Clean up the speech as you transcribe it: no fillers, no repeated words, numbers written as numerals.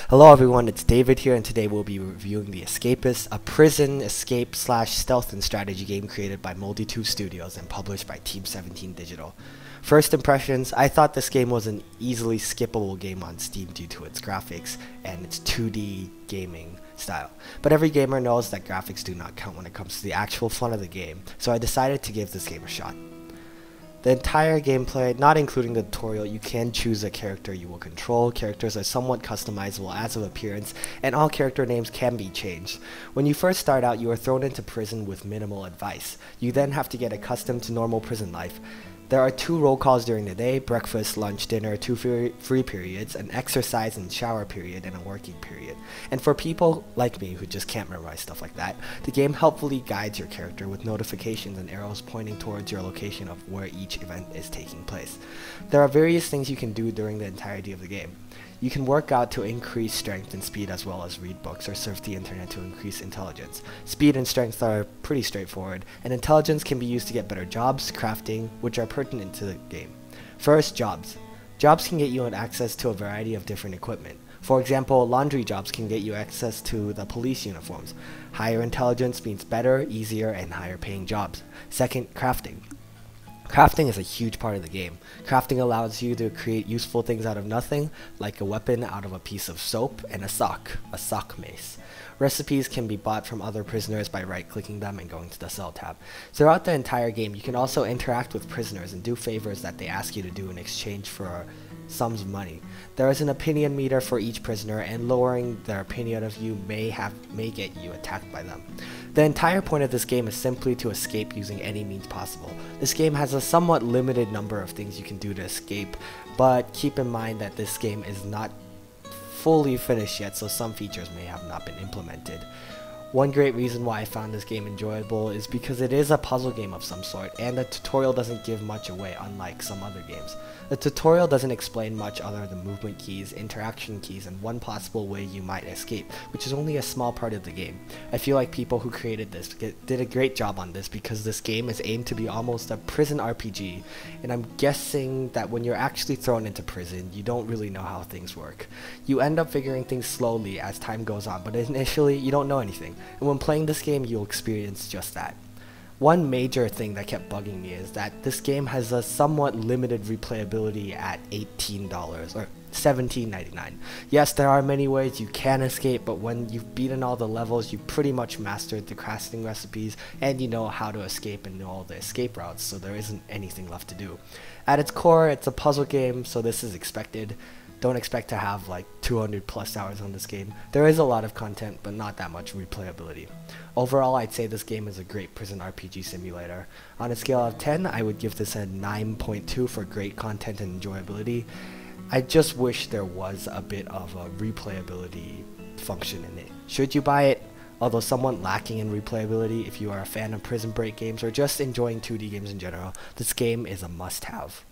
Hello everyone, it's David here, and today we'll be reviewing The Escapists, a prison escape slash stealth and strategy game created by Moldy2 Studios and published by Team 17 Digital. First impressions, I thought this game was an easily skippable game on Steam due to its graphics and its 2D gaming style. But every gamer knows that graphics do not count when it comes to the actual fun of the game, so I decided to give this game a shot. The entire gameplay, not including the tutorial, you can choose a character you will control. Characters are somewhat customizable as of appearance, and all character names can be changed. When you first start out, you are thrown into prison with minimal advice. You then have to get accustomed to normal prison life. There are 2 roll calls during the day: breakfast, lunch, dinner, 2 free periods, an exercise and shower period, and a working period. And for people like me who just can't memorize stuff like that, the game helpfully guides your character with notifications and arrows pointing towards your location of where each event is taking place. There are various things you can do during the entirety of the game. You can work out to increase strength and speed, as well as read books or surf the internet to increase intelligence. Speed and strength are pretty straightforward, and intelligence can be used to get better jobs, crafting, which are pertinent to the game. First, jobs. Jobs can get you access to a variety of different equipment. For example, laundry jobs can get you access to the police uniforms. Higher intelligence means better, easier, and higher paying jobs. Second, crafting. Crafting is a huge part of the game. Crafting allows you to create useful things out of nothing, like a weapon out of a piece of soap and a sock mace. Recipes can be bought from other prisoners by right-clicking them and going to the Sell tab. Throughout the entire game, you can also interact with prisoners and do favors that they ask you to do in exchange for sums of money. There is an opinion meter for each prisoner, and lowering their opinion of you may get you attacked by them. The entire point of this game is simply to escape using any means possible. This game has a somewhat limited number of things you can do to escape, but keep in mind that this game is not fully finished yet, so some features may have not been implemented. One great reason why I found this game enjoyable is because it is a puzzle game of some sort, and the tutorial doesn't give much away, unlike some other games. The tutorial doesn't explain much other than movement keys, interaction keys, and one possible way you might escape, which is only a small part of the game. I feel like people who created this did a great job on this, because this game is aimed to be almost a prison RPG, and I'm guessing that when you're actually thrown into prison, you don't really know how things work. You end up figuring things slowly as time goes on, but initially you don't know anything. And when playing this game, you'll experience just that. One major thing that kept bugging me is that this game has a somewhat limited replayability at $18 or $17.99. Yes, there are many ways you can escape, but when you've beaten all the levels, you pretty much mastered the crafting recipes, and you know how to escape and know all the escape routes, so there isn't anything left to do. At its core, it's a puzzle game, so this is expected. Don't expect to have like 200 plus hours on this game. There is a lot of content, but not that much replayability. Overall, I'd say this game is a great prison RPG simulator. On a scale of 10, I would give this a 9.2 for great content and enjoyability. I just wish there was a bit of a replayability function in it. Should you buy it? Although somewhat lacking in replayability, if you are a fan of Prison Break games or just enjoying 2D games in general, this game is a must-have.